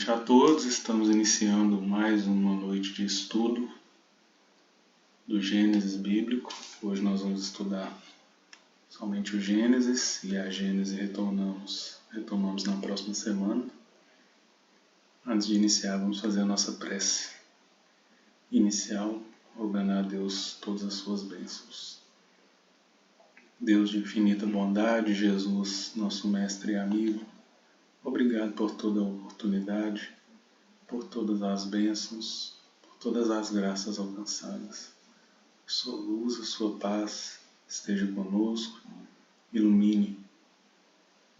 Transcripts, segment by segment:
noite a todos. Estamos iniciando mais uma noite de estudo do Gênesis bíblico. Hoje nós vamos estudar somente o Gênesis e a Gênesis retomamos na próxima semana. Antes de iniciar, vamos fazer a nossa prece inicial, rogando a Deus todas as suas bênçãos. Deus de infinita bondade, Jesus, nosso mestre e amigo, obrigado por toda a oportunidade, por todas as bênçãos, por todas as graças alcançadas. Sua luz, a sua paz esteja conosco, ilumine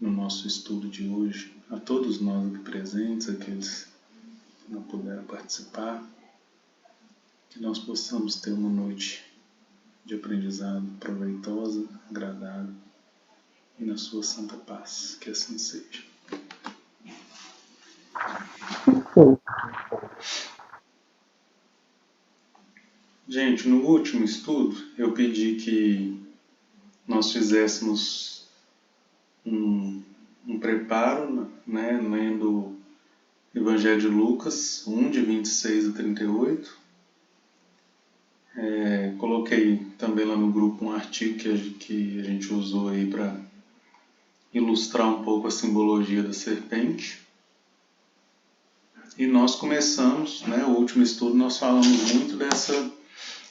no nosso estudo de hoje a todos nós aqui presentes, aqueles que não puderam participar, que nós possamos ter uma noite de aprendizado proveitosa, agradável e na sua santa paz, que assim seja. Gente, no último estudo eu pedi que nós fizéssemos um preparo, né, lendo o Evangelho de Lucas 1, de 26 a 38. Coloquei também lá no grupo um artigo que a gente usou aí para ilustrar um pouco a simbologia da serpente. E nós começamos, né, o último estudo nós falamos muito dessa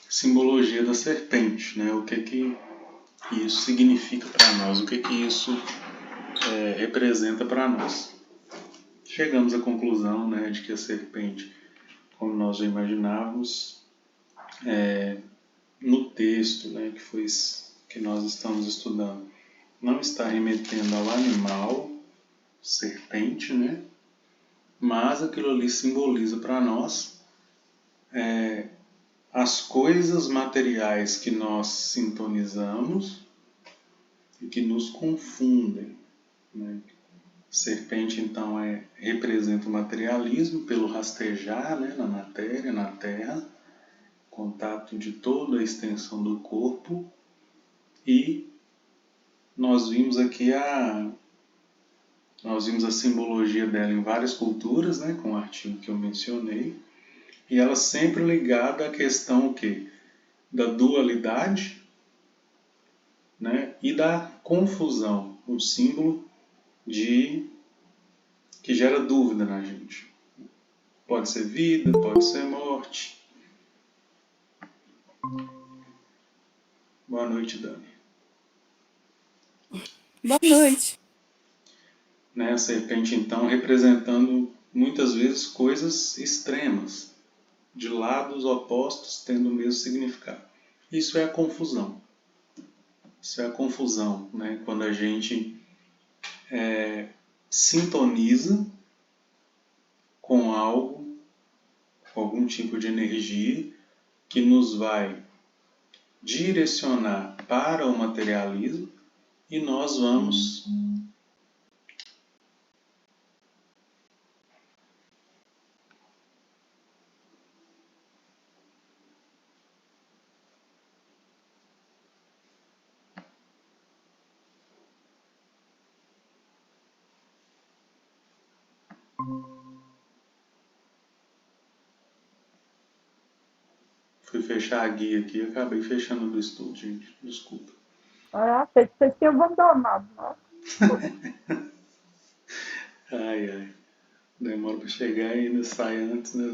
simbologia da serpente, né, o que isso significa para nós, o que isso representa para nós. Chegamos à conclusão, né, de que a serpente, como nós já imaginávamos, no texto, né, que nós estamos estudando, não está remetendo ao animal serpente, né, mas aquilo ali simboliza para nós as coisas materiais que nós sintonizamos e que nos confundem, né? Serpente, então, representa o materialismo pelo rastejar, né, na matéria, na terra, contato de toda a extensão do corpo, e nós vimos aqui a simbologia dela em várias culturas, né, com o artigo que eu mencionei, e ela sempre ligada à questão o quê? Da dualidade, né, e da confusão, um símbolo que gera dúvida na gente. Pode ser vida, pode ser morte. Boa noite, Dani. Boa noite. Né, a serpente, então, representando muitas vezes coisas extremas, de lados opostos tendo o mesmo significado. Isso é a confusão. Isso é a confusão, né? Quando a gente sintoniza com algo, com algum tipo de energia que nos vai direcionar para o materialismo, e nós vamos fui fechar a guia aqui e acabei fechando do estudo, gente. Desculpa. Achei que vocês tinham abandonado, não? Ai. Demora para chegar e ainda sai antes, né?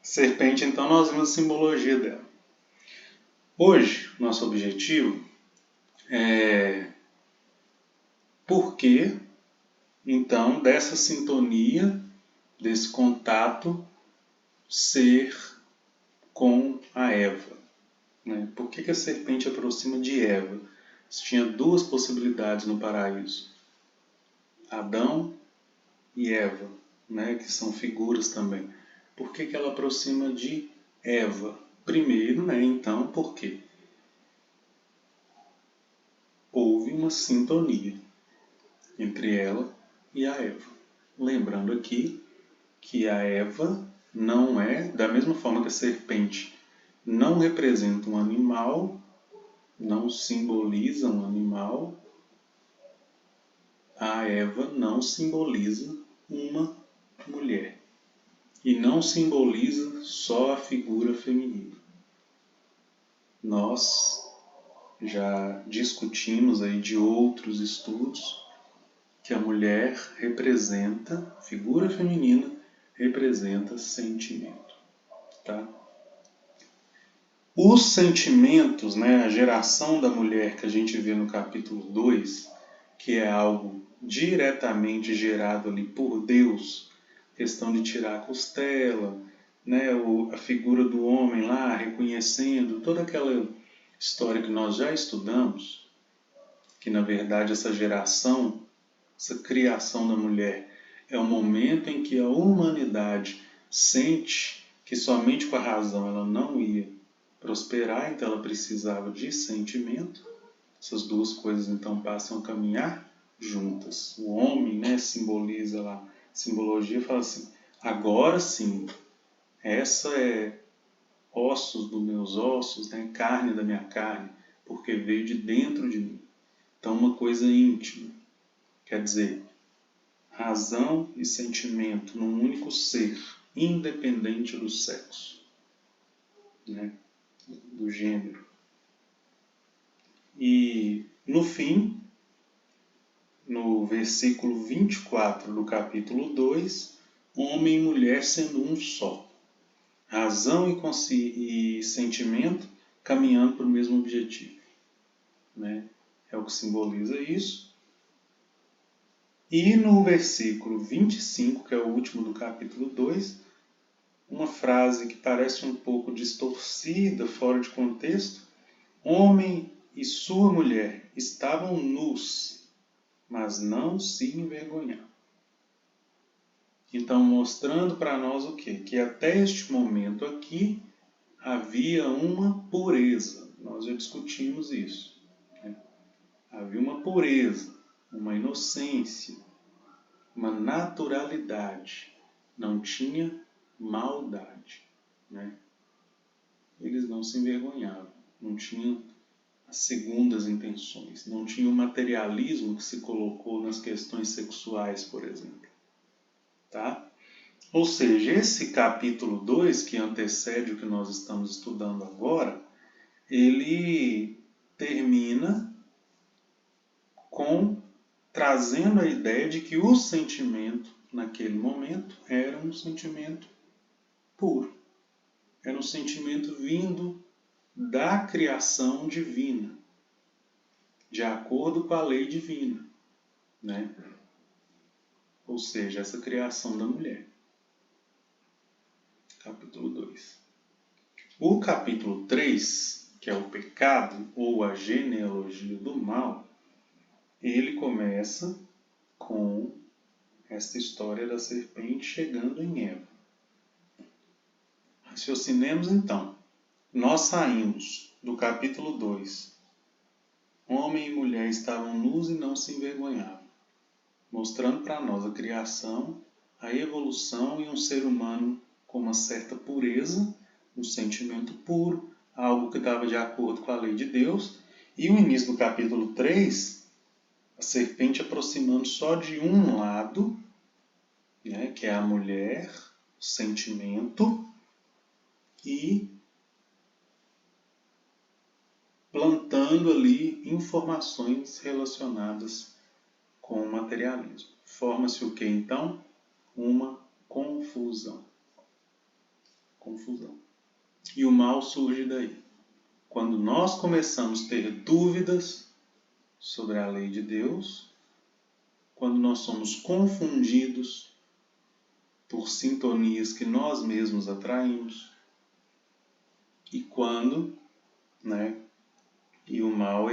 Serpente, então, nós vimos a simbologia dela. Hoje, nosso objetivo é por que, então, dessa sintonia, desse contato ser com a Eva. Né? Por que a serpente aproxima de Eva? Tinha duas possibilidades no paraíso. Adão e Eva, né? Que são figuras também. Por que ela aproxima de Eva? Primeiro, né? Então, por quê? Houve uma sintonia entre ela e a Eva. Lembrando aqui que a Eva não é, da mesma forma que a serpente não representa um animal, não simboliza um animal, a Eva não simboliza uma mulher. E não simboliza só a figura feminina. Nós já discutimos aí de outros estudos que a mulher representa, figura feminina representa sentimento, tá? Os sentimentos, né, a geração da mulher que a gente vê no capítulo 2, que é algo diretamente gerado ali por Deus, questão de tirar a costela, né, a figura do homem lá reconhecendo toda aquela história que nós já estudamos, que na verdade essa geração, essa criação da mulher é o momento em que a humanidade sente que somente com a razão ela não ia prosperar, então ela precisava de sentimento. Essas duas coisas então passam a caminhar juntas. O homem, né, simboliza lá, simbologia fala assim, agora sim, essa é ossos dos meus ossos, né, carne da minha carne, porque veio de dentro de mim. Então uma coisa íntima, quer dizer, razão e sentimento num único ser, independente do sexo, né, do gênero. E no fim, no versículo 24 do capítulo 2, homem e mulher sendo um só. Razão e sentimento caminhando para o mesmo objetivo, né? É o que simboliza isso. E no versículo 25, que é o último do capítulo 2, uma frase que parece um pouco distorcida, fora de contexto. Homem e sua mulher estavam nus, mas não se envergonhavam. Então, mostrando para nós o quê? Que até este momento aqui havia uma pureza. Nós já discutimos isso, né? Havia uma pureza, uma inocência, uma naturalidade. Não tinha maldade, né? Eles não se envergonhavam, não tinham as segundas intenções, não tinha o materialismo que se colocou nas questões sexuais, por exemplo. Tá? Ou seja, esse capítulo 2, que antecede o que nós estamos estudando agora, ele termina trazendo a ideia de que o sentimento, naquele momento, era um sentimento puro. Era um sentimento vindo da criação divina, de acordo com a lei divina, né? Ou seja, essa criação da mulher. Capítulo 2. O capítulo 3, que é o pecado ou a genealogia do mal, ele começa com esta história da serpente chegando em Eva. Raciocinemos então. Nós saímos do capítulo 2. Homem e mulher estavam nus e não se envergonhavam, mostrando para nós a criação, a evolução e um ser humano com uma certa pureza, um sentimento puro, algo que estava de acordo com a lei de Deus. E o início do capítulo 3, a serpente aproximando só de um lado, né, que é a mulher, o sentimento, e plantando ali informações relacionadas com o materialismo. Forma-se o que então? Uma confusão. Confusão. E o mal surge daí. Quando nós começamos a ter dúvidas sobre a lei de Deus, quando nós somos confundidos por sintonias que nós mesmos atraímos, e quando, né, e o mal,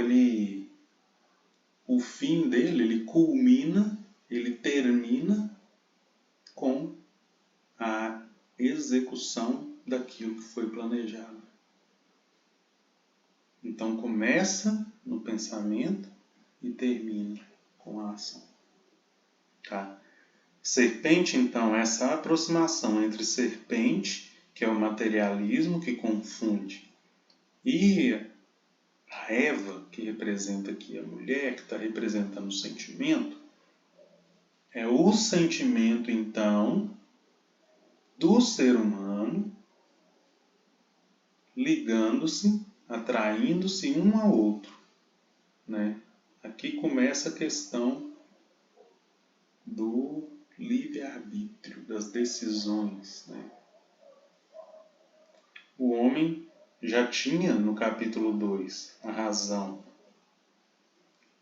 o fim dele, ele culmina, ele termina com a execução daquilo que foi planejado. Então começa no pensamento e termina com a ação. Tá? Serpente, então, essa aproximação entre serpente, que é o materialismo que confunde, e a Eva, que representa aqui a mulher, que está representando o sentimento, É o sentimento, então, do ser humano ligando-se, atraindo-se um ao outro, né? Aqui começa a questão do livre-arbítrio, das decisões, né? O homem já tinha, no capítulo 2, a razão,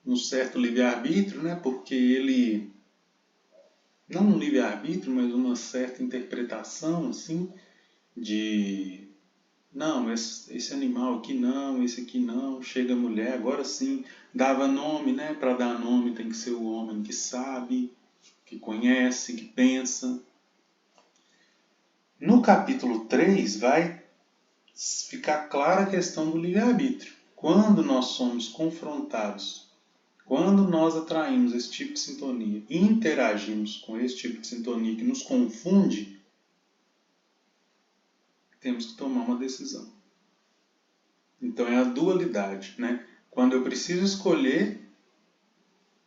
um certo livre-arbítrio, né? Porque ele, não um livre-arbítrio, mas uma certa interpretação, assim, de não, esse animal aqui não, esse aqui não, chega a mulher, agora sim, dava nome, né? Para dar nome tem que ser o homem que sabe, que conhece, que pensa. No capítulo 3 vai ficar clara a questão do livre-arbítrio. Quando nós somos confrontados, quando nós atraímos esse tipo de sintonia e interagimos com esse tipo de sintonia que nos confunde, temos que tomar uma decisão. Então é a dualidade, né? Quando eu preciso escolher,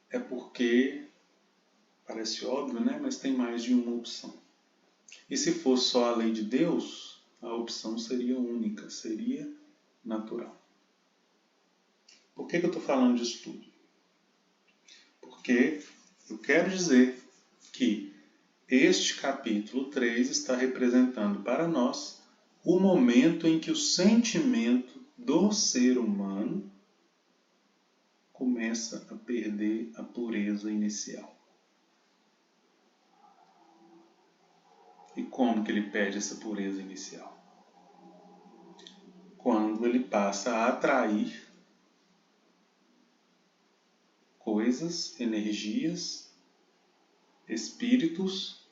é porque, parece óbvio, né? Mas tem mais de uma opção. E se fosse só a lei de Deus, a opção seria única, seria natural. Por que eu estou falando disso tudo? Porque eu quero dizer que este capítulo 3 está representando para nós o momento em que o sentimento do ser humano começa a perder a pureza inicial. E como que ele perde essa pureza inicial? Quando ele passa a atrair coisas, energias, espíritos,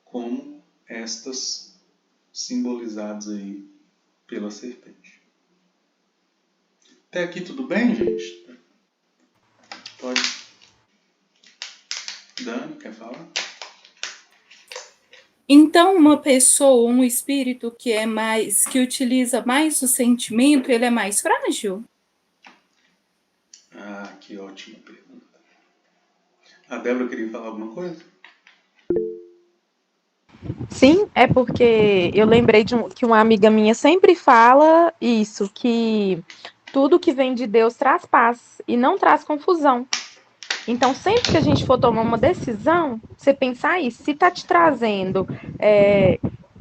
como estas simbolizadas aí pela serpente. Até aqui tudo bem, gente? Pode. Dani, quer falar? Então, uma pessoa, um espírito que utiliza mais o sentimento, ele é mais frágil? Ah, que ótima pergunta. A Débora queria falar alguma coisa? Sim, é porque eu lembrei que uma amiga minha sempre fala isso, que tudo que vem de Deus traz paz e não traz confusão. Então, sempre que a gente for tomar uma decisão, você pensar isso, se está te trazendo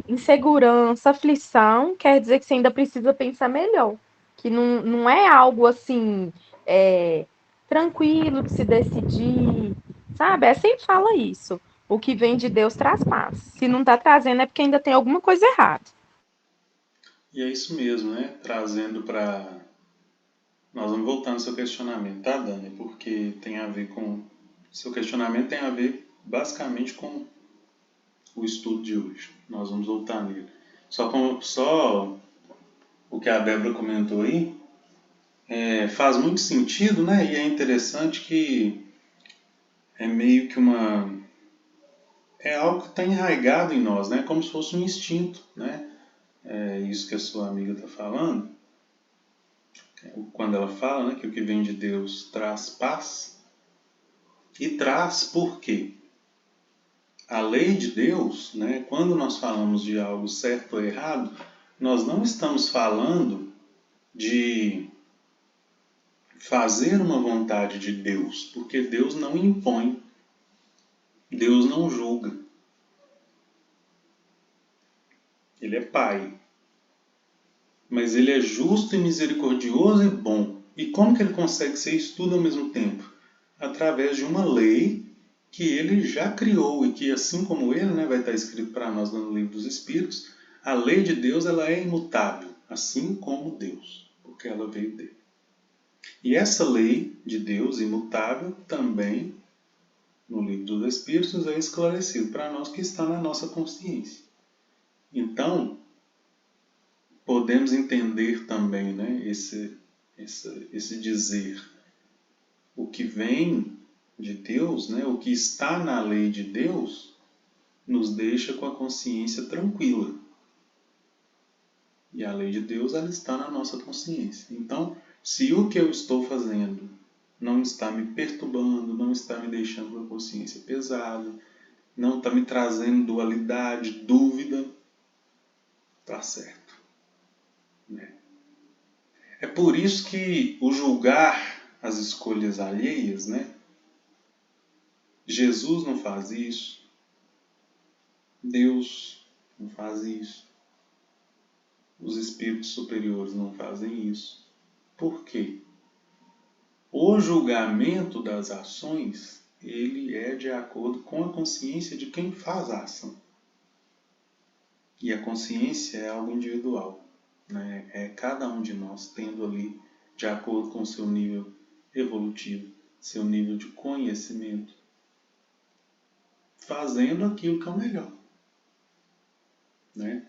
insegurança, aflição, quer dizer que você ainda precisa pensar melhor. Que não é algo assim tranquilo de se decidir, sabe? É sempre fala isso. O que vem de Deus traz paz. Se não está trazendo é porque ainda tem alguma coisa errada. E é isso mesmo, né? Trazendo para. Nós vamos voltar no seu questionamento, tá, Dani? Porque tem a ver com. Seu questionamento tem a ver basicamente com o estudo de hoje. Nós vamos voltar nele. Só o que a Débora comentou aí faz muito sentido, né? E é interessante que é meio que uma. É algo que está enraizado em nós, né? Como se fosse um instinto, né? É isso que a sua amiga está falando. Quando ela fala, né, que o que vem de Deus traz paz. E traz por quê? A lei de Deus, né, quando nós falamos de algo certo ou errado, nós não estamos falando de fazer uma vontade de Deus, porque Deus não impõe, Deus não julga. Ele é Pai. Mas ele é justo e misericordioso e bom. E como que ele consegue ser isso tudo ao mesmo tempo? Através de uma lei que ele já criou e que, assim como ele, né, vai estar escrito para nós no Livro dos Espíritos, a lei de Deus ela é imutável, assim como Deus, porque ela veio dele. E essa lei de Deus imutável também, no Livro dos Espíritos, é esclarecido para nós que está na nossa consciência. Então, podemos entender também, né, esse dizer, o que vem de Deus, né, o que está na lei de Deus, nos deixa com a consciência tranquila. E a lei de Deus ela está na nossa consciência. Então, se o que eu estou fazendo não está me perturbando, não está me deixando a consciência pesada, não está me trazendo dualidade, dúvida, está certo. Né? É por isso que o julgar as escolhas alheias, né? Jesus não faz isso, Deus não faz isso, os espíritos superiores não fazem isso. Por quê? O julgamento das ações, ele é de acordo com a consciência de quem faz a ação. E a consciência é algo individual, né? É cada um de nós tendo ali, de acordo com o seu nível evolutivo, seu nível de conhecimento, fazendo aquilo que é o melhor. Né?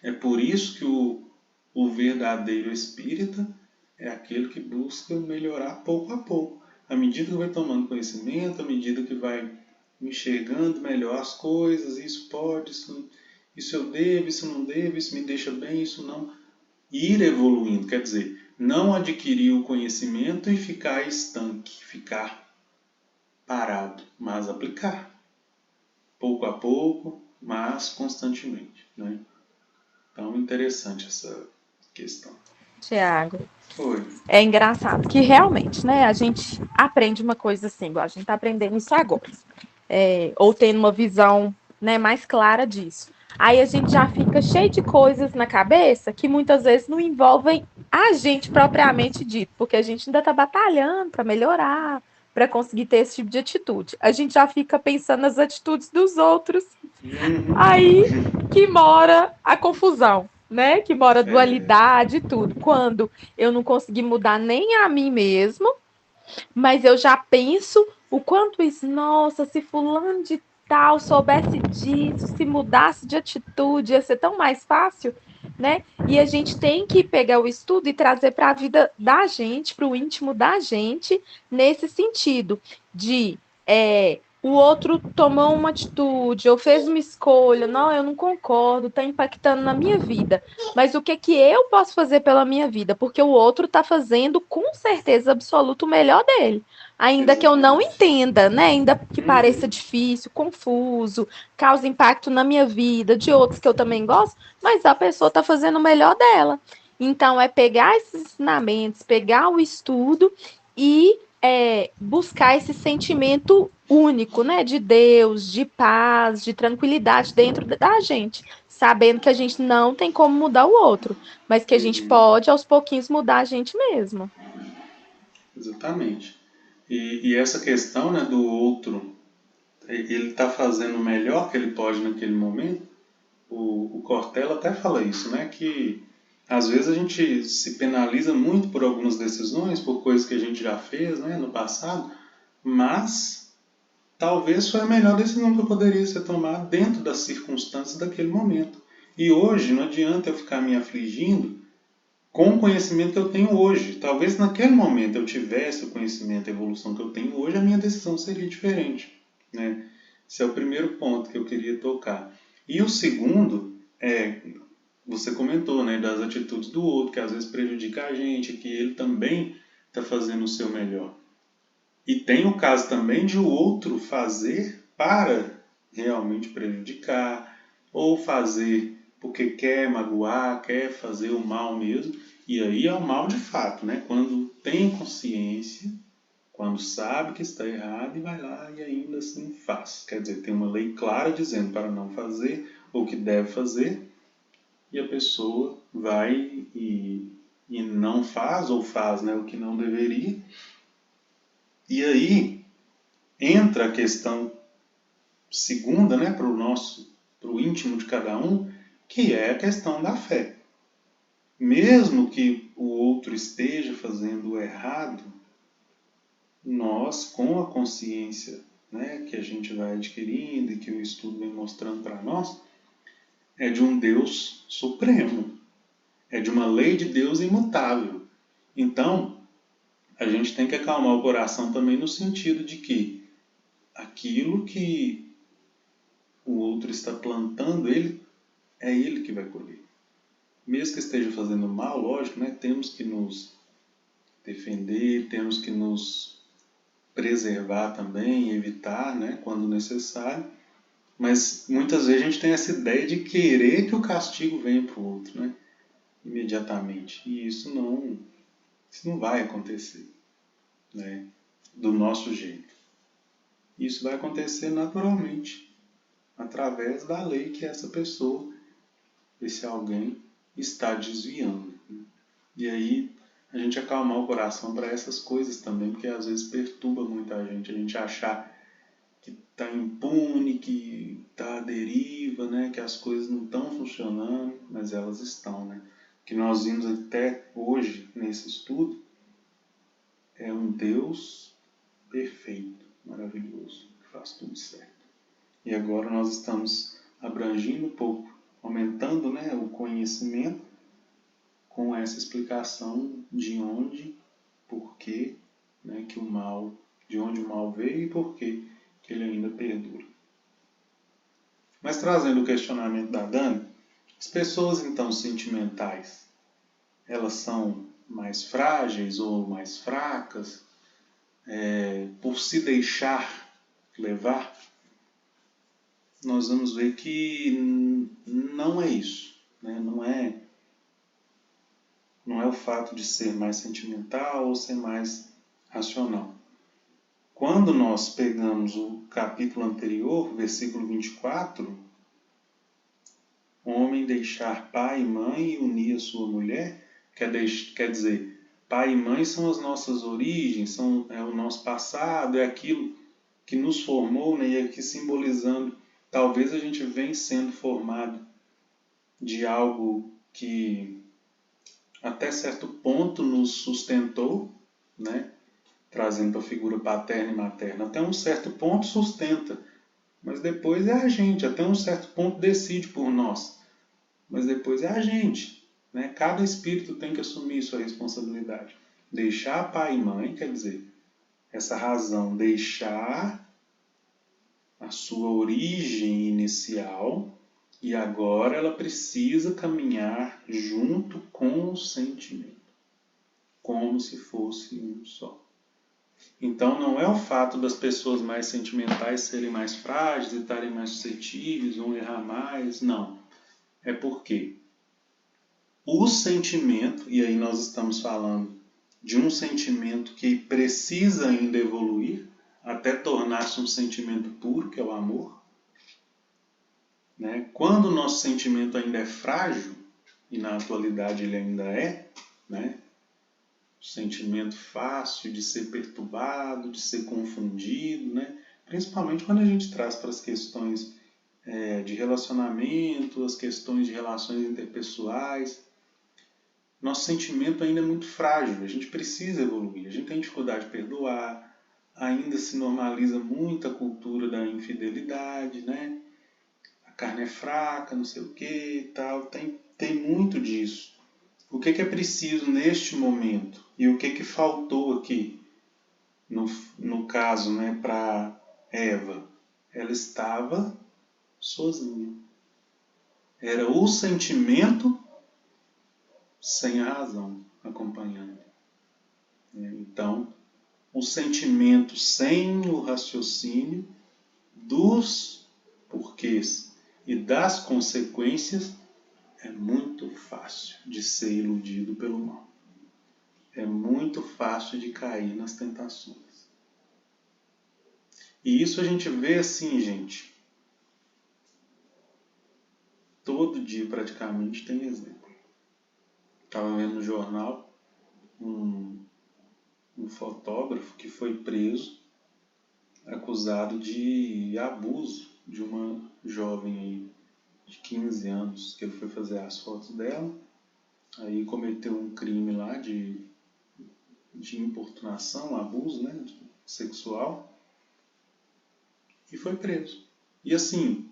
É por isso que o verdadeiro espírita é aquele que busca melhorar pouco a pouco. À medida que vai tomando conhecimento, à medida que vai enxergando melhor as coisas, isso pode, isso eu devo, isso não devo, isso me deixa bem, isso não. Ir evoluindo, quer dizer, não adquirir o conhecimento e ficar estanque, ficar parado, mas aplicar. Pouco a pouco, mas constantemente. Né? Então, interessante essa questão. Tiago, Oi. é engraçado que realmente, né, a gente aprende uma coisa assim, igual a gente está aprendendo isso agora, ou tendo uma visão, né, mais clara disso. Aí a gente já fica cheio de coisas na cabeça que muitas vezes não envolvem a gente propriamente dito, porque a gente ainda está batalhando para melhorar, para conseguir ter esse tipo de atitude. A gente já fica pensando nas atitudes dos outros. Aí que mora a confusão, né? Que mora a dualidade e tudo. Quando eu não consegui mudar nem a mim mesmo, mas eu já penso o quanto isso, nossa, se fulano de tal soubesse disso, se mudasse de atitude, ia ser tão mais fácil, né? E a gente tem que pegar o estudo e trazer para a vida da gente, para o íntimo da gente, nesse sentido de o outro tomou uma atitude ou fez uma escolha, não, eu não concordo, está impactando na minha vida. Mas o que eu posso fazer pela minha vida? Porque o outro está fazendo com certeza absoluta o melhor dele. Ainda que eu não entenda, né? Ainda que pareça difícil, confuso, cause impacto na minha vida, de outros que eu também gosto, mas a pessoa está fazendo o melhor dela. Então, é pegar esses ensinamentos, pegar o estudo e buscar esse sentimento único, né? De Deus, de paz, de tranquilidade dentro da gente. Sabendo que a gente não tem como mudar o outro, mas que a gente pode, aos pouquinhos, mudar a gente mesmo. Exatamente. E essa questão, né, do outro, ele está fazendo o melhor que ele pode naquele momento. O Cortella até fala isso, né, que às vezes a gente se penaliza muito por algumas decisões, por coisas que a gente já fez, né, no passado, mas talvez foi a melhor decisão que eu poderia ser tomada dentro das circunstâncias daquele momento. E hoje não adianta eu ficar me afligindo com o conhecimento que eu tenho hoje. Talvez naquele momento eu tivesse o conhecimento, a evolução que eu tenho hoje, a minha decisão seria diferente. Né? Esse é o primeiro ponto que eu queria tocar. E o segundo você comentou, né, das atitudes do outro, que às vezes prejudica a gente, que ele também está fazendo o seu melhor. E tem o caso também de o outro fazer para realmente prejudicar, ou fazer porque quer magoar, quer fazer o mal mesmo. E aí é o mal de fato, né? Quando tem consciência, quando sabe que está errado e vai lá e ainda assim faz. Quer dizer, tem uma lei clara dizendo para não fazer ou que deve fazer, e a pessoa vai e não faz, ou faz, né, o que não deveria. E aí entra a questão segunda, né, para o íntimo de cada um, que é a questão da fé. Mesmo que o outro esteja fazendo o errado, nós, com a consciência, né, que a gente vai adquirindo e que o estudo vem mostrando para nós, é de um Deus supremo, é de uma lei de Deus imutável. Então, a gente tem que acalmar o coração também no sentido de que aquilo que o outro está plantando, é ele que vai colher. Mesmo que esteja fazendo mal, lógico, né, temos defender, temos que nos preservar também, evitar, né, quando necessário. Mas muitas vezes a gente tem essa ideia de querer que o castigo venha para o outro, né, imediatamente. E isso não vai acontecer, né, do nosso jeito. Isso vai acontecer naturalmente, através da lei que essa pessoa, esse alguém, está desviando. E aí a gente acalmar o coração para essas coisas também, porque às vezes perturba muito a gente achar que está impune, que está à deriva, né? Que as coisas não estão funcionando, mas elas estão, né? O que nós vimos até hoje nesse estudo é um Deus perfeito, maravilhoso, que faz tudo certo. E agora nós estamos abrangindo um pouco, aumentando, né, o conhecimento com essa explicação de onde, por quê, né, que o mal, de onde o mal veio e por quê que ele ainda perdura. Mas trazendo o questionamento da Dani, as pessoas então sentimentais, elas são mais frágeis ou mais fracas por se deixar levar? Nós vamos ver que não é isso, né? Não é o fato de ser mais sentimental ou ser mais racional. Quando nós pegamos o capítulo anterior, versículo 24, o homem deixar pai e mãe e unir a sua mulher, quer dizer, pai e mãe são as nossas origens, é o nosso passado, é aquilo que nos formou, né, e aqui simbolizando, talvez a gente venha sendo formado de algo que até certo ponto nos sustentou, né? Trazendo a figura paterna e materna. Até um certo ponto sustenta, mas depois é a gente. Até um certo ponto decide por nós, mas depois é a gente, né? Cada espírito tem que assumir sua responsabilidade. Deixar pai e mãe, quer dizer, essa razão, deixar a sua origem inicial, e agora ela precisa caminhar junto com o sentimento, como se fosse um só. Então não é o fato das pessoas mais sentimentais serem mais frágeis e estarem mais suscetíveis, vão errar mais, não. É porque o sentimento, e aí nós estamos falando de um sentimento que precisa ainda evoluir, até tornar-se um sentimento puro, que é o amor. Né? Quando o nosso sentimento ainda é frágil, e na atualidade ele ainda é, né? O sentimento fácil de ser perturbado, de ser confundido, né? Principalmente quando a gente traz para as questões de relacionamento, as questões de relações interpessoais. Nosso sentimento ainda é muito frágil, a gente precisa evoluir, a gente tem dificuldade de perdoar, ainda se normaliza muito a cultura da infidelidade, né? A carne é fraca, não sei o que e tal, tem muito disso. O que é preciso neste momento? E o que faltou aqui, no caso, né, para Eva? Ela estava sozinha. Era o sentimento sem a razão acompanhando. Então, o sentimento sem o raciocínio dos porquês e das consequências é muito fácil de ser iludido pelo mal. É muito fácil de cair nas tentações. E isso a gente vê assim, gente. Todo dia praticamente tem exemplo. Estava vendo no jornal um fotógrafo que foi preso, acusado de abuso de uma jovem aí de 15 anos, que ele foi fazer as fotos dela, aí cometeu um crime lá de importunação, abuso, né, sexual, e foi preso. E assim,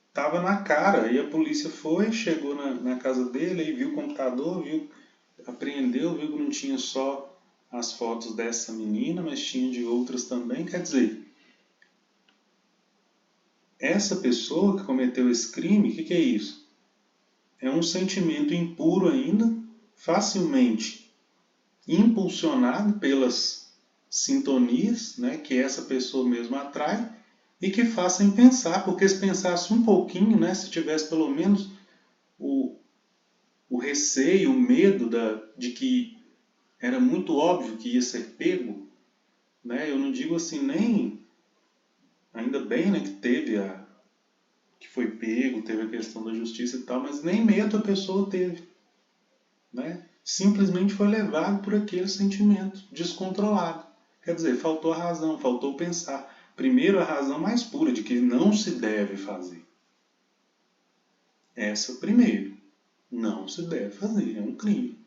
estava na cara, aí a polícia chegou na casa dele, aí viu o computador, apreendeu, viu que não tinha só as fotos dessa menina, mas tinha de outras também. Quer dizer, essa pessoa que cometeu esse crime, o que é isso? É um sentimento impuro ainda, facilmente impulsionado pelas sintonias, né, que essa pessoa mesmo atrai, e que façam pensar, porque se pensasse um pouquinho, né, se tivesse pelo menos o receio, o medo de que era muito óbvio que ia ser pego, né, eu não digo assim nem, ainda bem, né, que foi pego, teve a questão da justiça e tal, mas nem medo a pessoa teve, né? Simplesmente foi levado por aquele sentimento descontrolado. Quer dizer, faltou a razão, faltou pensar. Primeiro, a razão mais pura de que não se deve fazer. Essa primeiro. Não se deve fazer, é um crime.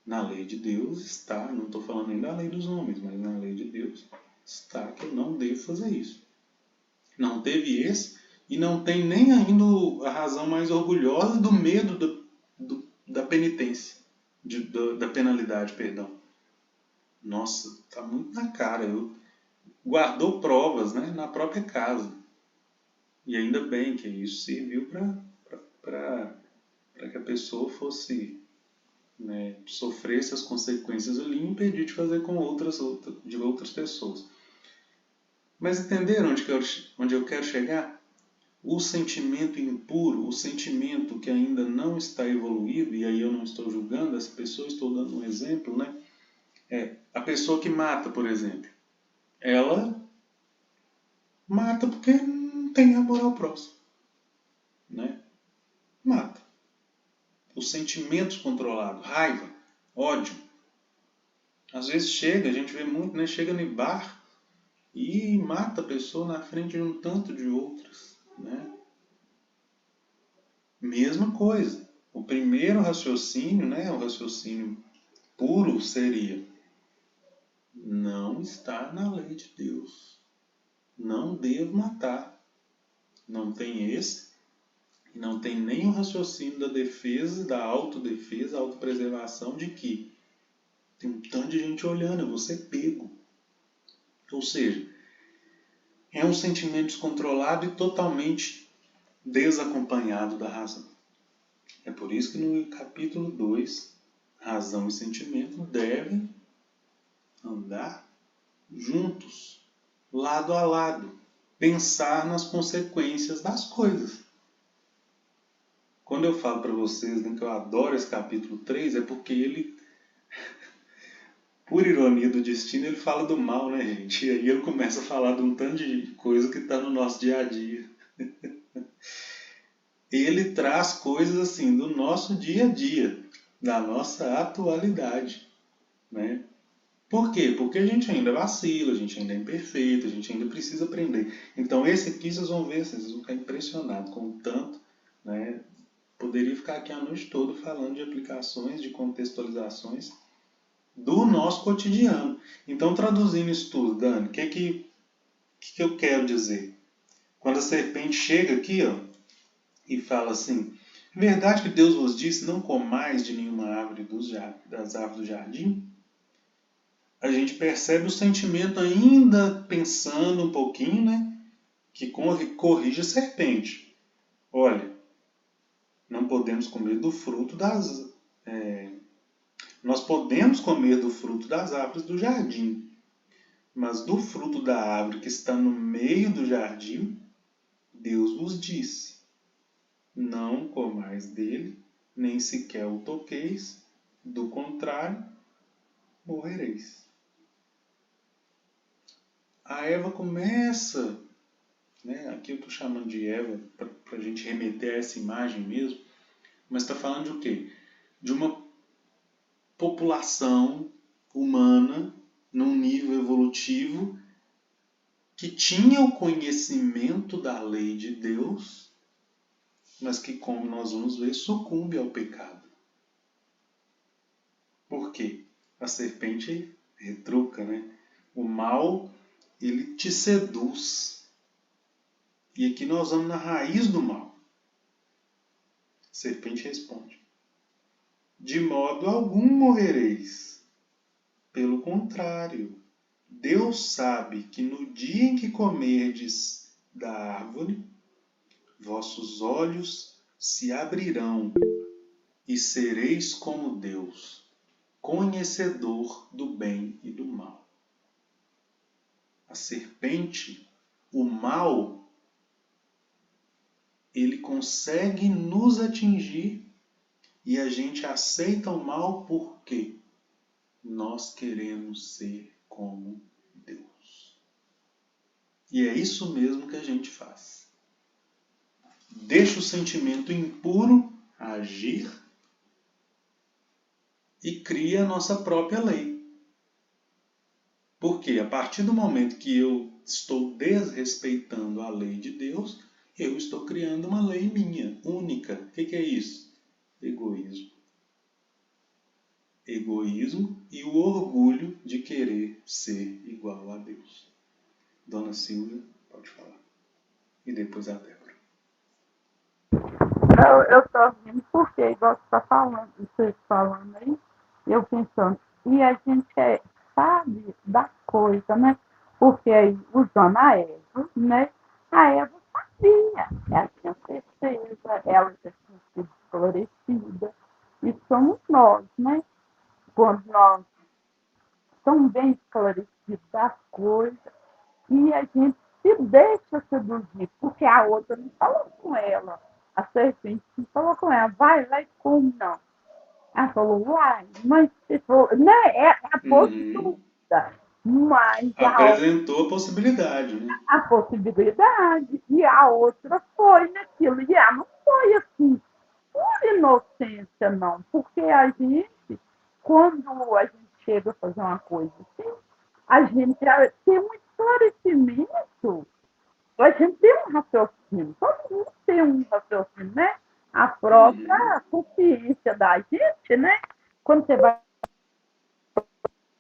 Na lei de Deus está, não estou falando nem da lei dos homens, mas na lei de Deus está que eu não devo fazer isso. Não teve esse e não tem nem ainda a razão mais orgulhosa do medo da penitência, da penalidade, perdão. Nossa, está muito na cara. Guardou provas, né, na própria casa. E ainda bem que isso serviu para que a pessoa fosse, né, sofresse as consequências ali e impedir de fazer com de outras pessoas. Mas entenderam onde eu quero chegar? O sentimento impuro, o sentimento que ainda não está evoluído, e aí eu não estou julgando essa pessoa, estou dando um exemplo, né? A pessoa que mata, por exemplo, ela mata porque não tem amor ao próximo, né? Mata. Os sentimentos controlados, raiva, ódio. Às vezes a gente vê muito, né? Chega no bar e mata a pessoa na frente de um tanto de outras, né? Mesma coisa. O primeiro raciocínio, né? O raciocínio puro seria: não está na lei de Deus. Não devo matar. Não tem esse. E não tem nem o raciocínio da defesa, da autodefesa, autopreservação de que tem um tanto de gente olhando, eu vou ser pego. Ou seja, é um sentimento descontrolado e totalmente desacompanhado da razão. É por isso que no capítulo 2, razão e sentimento devem andar juntos, lado a lado, pensar nas consequências das coisas. Quando eu falo para vocês, né, que eu adoro esse capítulo 3, é porque ele, por ironia do destino, ele fala do mal, né, gente? E aí ele começa a falar de um tanto de coisa que está no nosso dia a dia. Ele traz coisas assim do nosso dia a dia, da nossa atualidade, né? Por quê? Porque a gente ainda vacila, a gente ainda é imperfeito, a gente ainda precisa aprender. Então esse aqui vocês vão ver, vocês vão ficar impressionados com o tanto, né? Poderia ficar aqui a noite toda falando de aplicações, de contextualizações do nosso cotidiano. Então, traduzindo isso tudo, Dani, o que eu quero dizer? Quando a serpente chega aqui, ó, e fala assim: é verdade que Deus vos disse, não comais de nenhuma árvore das árvores do jardim? A gente percebe o sentimento ainda pensando um pouquinho, né? Que corrige a serpente. Olha, não podemos comer do fruto nós podemos comer do fruto das árvores do jardim, mas do fruto da árvore que está no meio do jardim, Deus vos disse: não comais dele, nem sequer o toqueis, do contrário, morrereis. A Eva começa, né, aqui eu estou chamando de Eva para a gente remeter a essa imagem mesmo, mas está falando de o quê? De uma população humana num nível evolutivo que tinha o conhecimento da lei de Deus, mas que, como nós vamos ver, sucumbe ao pecado. Por quê? A serpente retruca, né? O mal, ele te seduz. E aqui nós vamos na raiz do mal. A serpente responde: de modo algum morrereis. Pelo contrário, Deus sabe que no dia em que comerdes da árvore, vossos olhos se abrirão e sereis como Deus, conhecedor do bem e do mal. A serpente, o mal, ele consegue nos atingir e a gente aceita o mal porque nós queremos ser como Deus. E é isso mesmo que a gente faz. Deixa o sentimento impuro agir e cria a nossa própria lei. Porque a partir do momento que eu estou desrespeitando a lei de Deus, eu estou criando uma lei minha, única. O que é isso? Egoísmo. Egoísmo e o orgulho de querer ser igual a Deus. Dona Silvia, pode falar. E depois a Débora. Eu estou ouvindo porque, igual você está falando, vocês falando aí, eu pensando, e a gente sabe da coisa, né? Porque aí, usando a Eva, né? A Eva sabia, ela tinha certeza, ela já tinha sido esclarecida, e somos nós, né? Quando nós estamos bem esclarecidos das coisas, e a gente se deixa seduzir, porque a outra não falou com ela. A serpente não falou com ela, vai lá e come, não. Ela falou, uai, mas se for, né? É a postura, mas Apresentou a possibilidade, né? a possibilidade, e a outra foi naquilo, e ela não foi assim, por inocência, não, porque a gente, quando a gente chega a fazer uma coisa assim, a gente já tem um esclarecimento, a gente tem um raciocínio, todo mundo tem um raciocínio, né? A própria consciência da gente, né? Quando você vai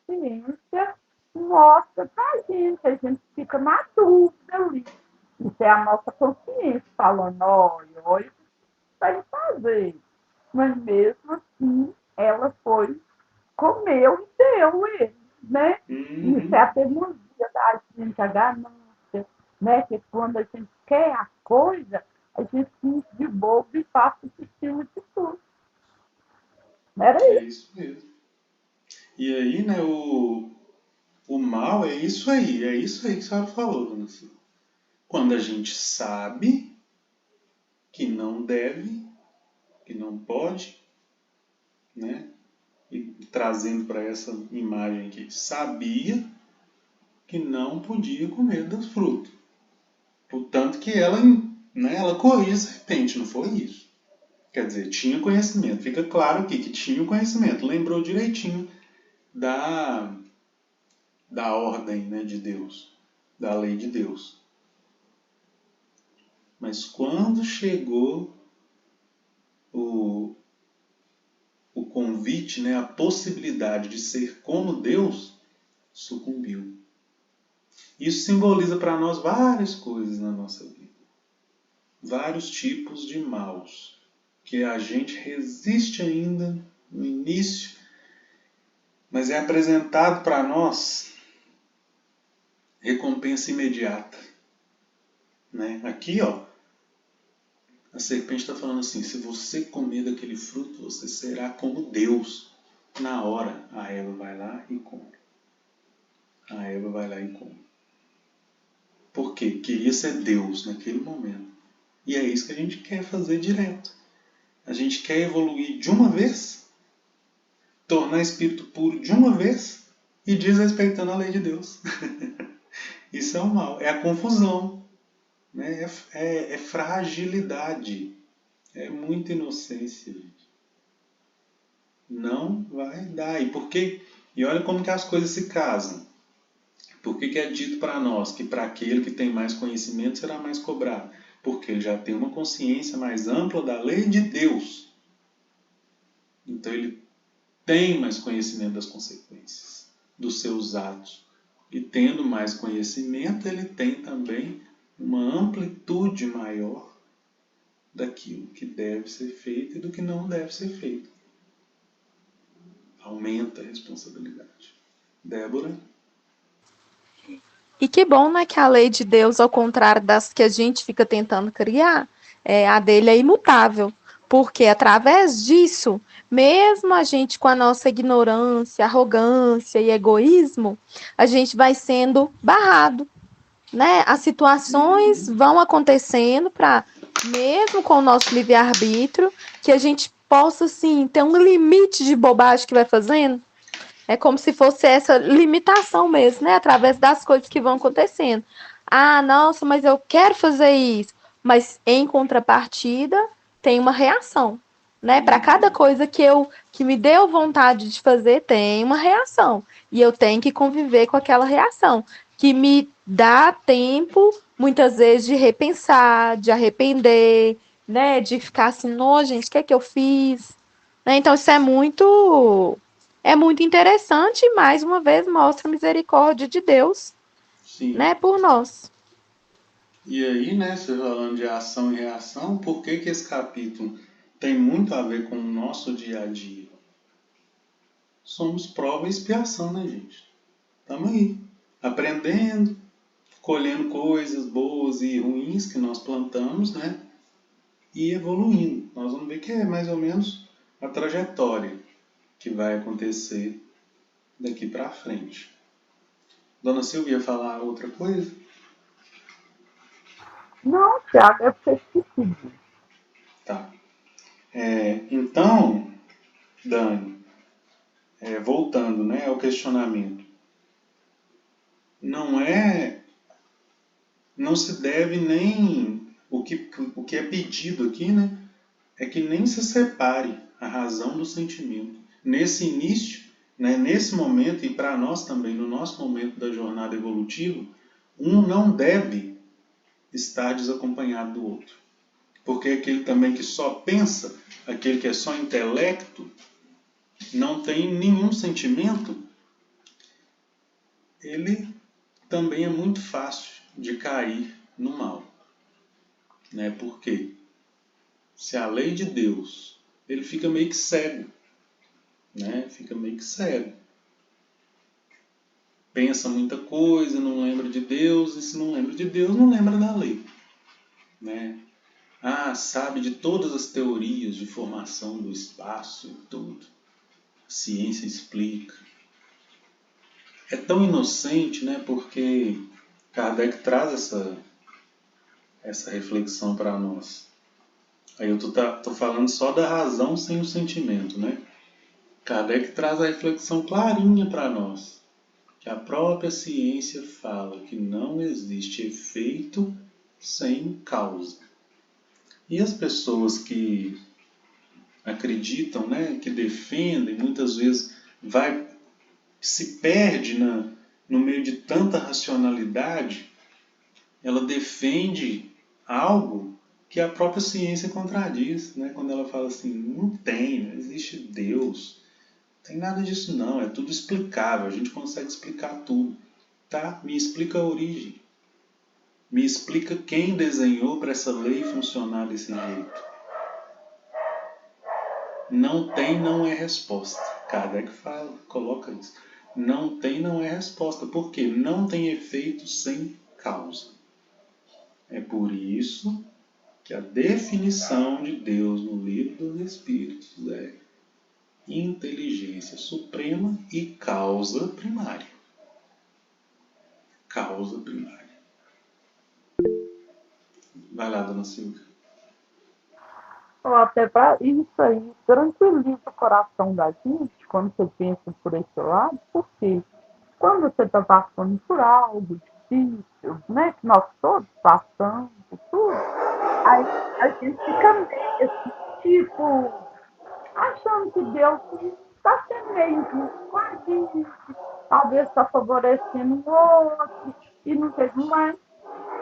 consciência, mostra pra gente, a gente fica na dúvida ali. Isso é a nossa consciência falando, olha, olha, vai fazer. Mas mesmo assim, ela foi, comeu e deu ele, né? Isso é a teimosia da gente, a ganância, né? Que quando a gente quer a coisa, a gente finge de bobo e passa por cima de tudo. Não era É isso? isso mesmo. E aí, né, o mal é isso aí que a senhora falou, dona Silvia. Quando a gente sabe que não deve, que não pode, né? E trazendo para essa imagem aqui, sabia que não podia comer dos frutos. Portanto que ela, né, ela corrige a serpente, não foi isso. Quer dizer, tinha conhecimento. Fica claro aqui que tinha o conhecimento. Lembrou direitinho da ordem, né, de Deus, da lei de Deus. Mas quando chegou o convite, né, a possibilidade de ser como Deus, sucumbiu. Isso simboliza para nós várias coisas na nossa vida. Vários tipos de maus que a gente resiste ainda no início, mas é apresentado para nós recompensa imediata. Né? Aqui, ó, a serpente está falando assim, se você comer daquele fruto, você será como Deus. Na hora, a Eva vai lá e come. A Eva vai lá e come. Por quê? Queria ser Deus naquele momento. E é isso que a gente quer fazer direto. A gente quer evoluir de uma vez, tornar espírito puro de uma vez e desrespeitando a lei de Deus. Isso é o mal, é a confusão, né? É fragilidade, é muita inocência, gente. Não vai dar. E olha como que as coisas se casam. Por que é dito para nós que para aquele que tem mais conhecimento será mais cobrado? Porque ele já tem uma consciência mais ampla da lei de Deus. Então ele tem mais conhecimento das consequências dos seus atos. E tendo mais conhecimento, ele tem também uma amplitude maior daquilo que deve ser feito e do que não deve ser feito. Aumenta a responsabilidade. Débora? E que bom, né, que a lei de Deus, ao contrário das que a gente fica tentando criar, a dele é imutável. Porque através disso, mesmo a gente com a nossa ignorância, arrogância e egoísmo, a gente vai sendo barrado, né? As situações vão acontecendo para, mesmo com o nosso livre-arbítrio, que a gente possa, assim, ter um limite de bobagem que vai fazendo. É como se fosse essa limitação mesmo, né? Através das coisas que vão acontecendo. Ah, nossa, mas eu quero fazer isso. Mas em contrapartida, tem uma reação, né? Para cada coisa que me deu vontade de fazer, tem uma reação. E eu tenho que conviver com aquela reação, que me dá tempo, muitas vezes, de repensar, de arrepender, né? De ficar assim, não, gente, o que é que eu fiz? Né? Então, isso é muito interessante e, mais uma vez, mostra a misericórdia de Deus, Sim. né, por nós. E aí, né, você falando de ação e reação, por que que esse capítulo tem muito a ver com o nosso dia a dia? Somos prova e expiação, né, gente? Estamos aí, aprendendo, colhendo coisas boas e ruins que nós plantamos, né? E evoluindo. Nós vamos ver que é mais ou menos a trajetória que vai acontecer daqui para frente. Dona Silvia, falar outra coisa? Não, Tiago, é porque esqueci. Tá. Então, Dani, voltando, né, ao questionamento, não é, não se deve nem o que é pedido aqui, né, é que nem se separe a razão do sentimento. Nesse início, né, nesse momento, e para nós também, no nosso momento da jornada evolutiva, um não deve estar desacompanhado do outro. Porque aquele também que só pensa, aquele que é só intelecto, não tem nenhum sentimento, ele também é muito fácil de cair no mal. Né? Por quê? Se a lei de Deus, ele fica meio que cego. Né? Fica meio que cego. Pensa muita coisa, não lembra de Deus, e se não lembra de Deus, não lembra da lei. Né? Ah, sabe de todas as teorias de formação do espaço e tudo. A ciência explica. É tão inocente, né? Porque Kardec traz essa reflexão para nós. Aí eu tô falando só da razão sem o sentimento, né? Kardec traz a reflexão clarinha para nós, que a própria ciência fala que não existe efeito sem causa. E as pessoas que acreditam, né, que defendem, muitas vezes se perde no meio de tanta racionalidade, ela defende algo que a própria ciência contradiz, né? Quando ela fala assim, não existe Deus, não tem nada disso não, é tudo explicável, a gente consegue explicar tudo. Tá? Me explica a origem, me explica quem desenhou para essa lei funcionar desse jeito. Não tem, não é resposta. Kardec fala, coloca isso. Não tem, não é resposta. Por quê? Não tem efeito sem causa. É por isso que a definição de Deus no livro dos Espíritos é inteligência suprema e causa primária. Causa primária. Vai lá, dona Silvia. Até para isso aí, tranquiliza o coração da gente quando você pensa por esse lado, porque quando você está passando por algo difícil, né, que nós todos passamos, tudo, aí a gente fica meio assim, tipo, achando que Deus está sendo meio injusto com a gente, talvez está favorecendo o outro, e não sei mais,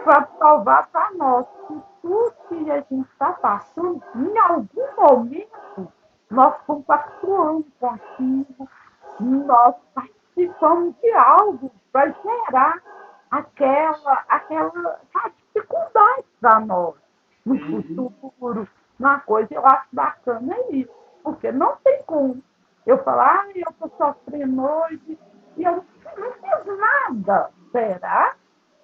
para salvar para nós que tudo que a gente está passando, em algum momento, nós compactuamos contigo, nós participamos de algo para gerar aquela dificuldade para nós no futuro, na coisa. Eu acho bacana isso, porque não tem como eu falar, eu estou sofrendo hoje e eu não fiz nada. Será?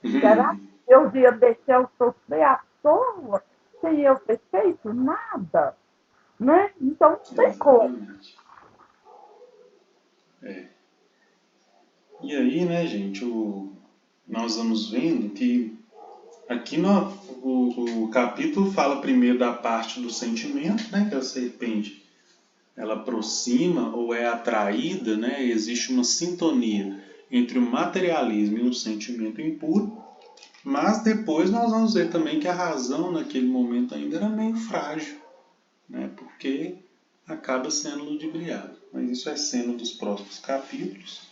Será que eu ia deixar eu sofrer à toa sem eu ter feito nada? né? Então não tem como. Exatamente. É. E aí, né, gente, nós vamos vendo que aqui o capítulo fala primeiro da parte do sentimento, né, que a serpente ela aproxima ou é atraída, né, existe uma sintonia entre o materialismo e um sentimento impuro, mas depois nós vamos ver também que a razão naquele momento ainda era meio frágil, né, porque acaba sendo ludibriado. Mas isso é cena dos próximos capítulos.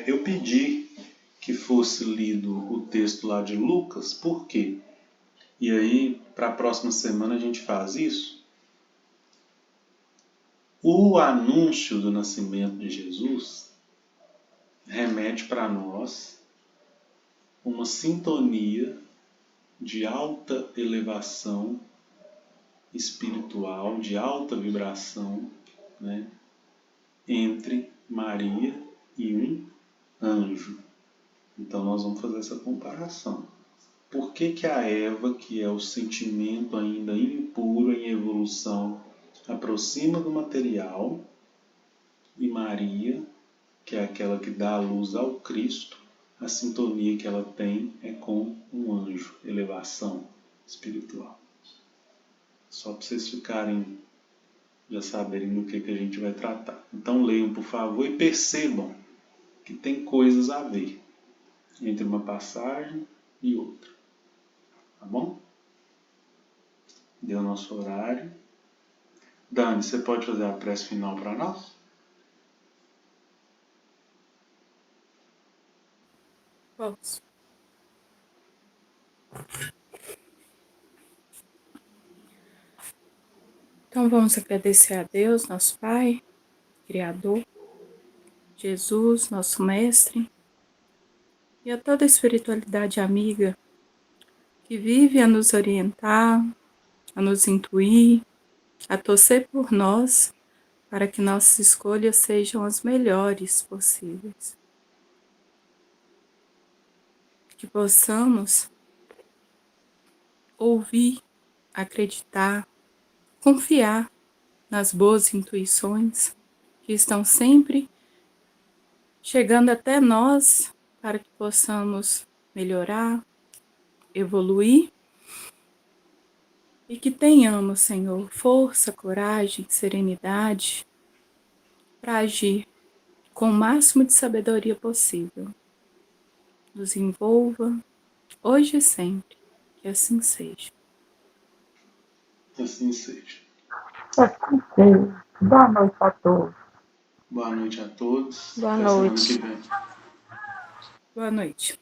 Eu pedi que fosse lido o texto lá de Lucas, por quê? E aí, para a próxima semana a gente faz isso. O anúncio do nascimento de Jesus remete para nós uma sintonia de alta elevação espiritual, de alta vibração, né, entre Maria e um anjo. Então nós vamos fazer essa comparação. Por que que a Eva, que é o sentimento ainda impuro em evolução, aproxima do material, e Maria, que é aquela que dá a luz ao Cristo, a sintonia que ela tem é com um anjo, elevação espiritual. Só para vocês ficarem, já saberem do que a gente vai tratar. Então leiam, por favor, e percebam que tem coisas a ver entre uma passagem e outra. Tá bom? Deu nosso horário. Dani, você pode fazer a prece final para nós? Posso. Então vamos agradecer a Deus, nosso Pai, Criador, Jesus, nosso Mestre, e a toda a espiritualidade amiga que vive a nos orientar, a nos intuir, a torcer por nós, para que nossas escolhas sejam as melhores possíveis. Que possamos ouvir, acreditar, confiar nas boas intuições que estão sempre chegando até nós para que possamos melhorar, evoluir e que tenhamos, Senhor, força, coragem, serenidade para agir com o máximo de sabedoria possível. Nos envolva hoje e sempre, que assim seja. Assim seja. Assim seja. Boa noite a todos. Boa noite a todos. Boa Até semana noite. que vem. Boa noite.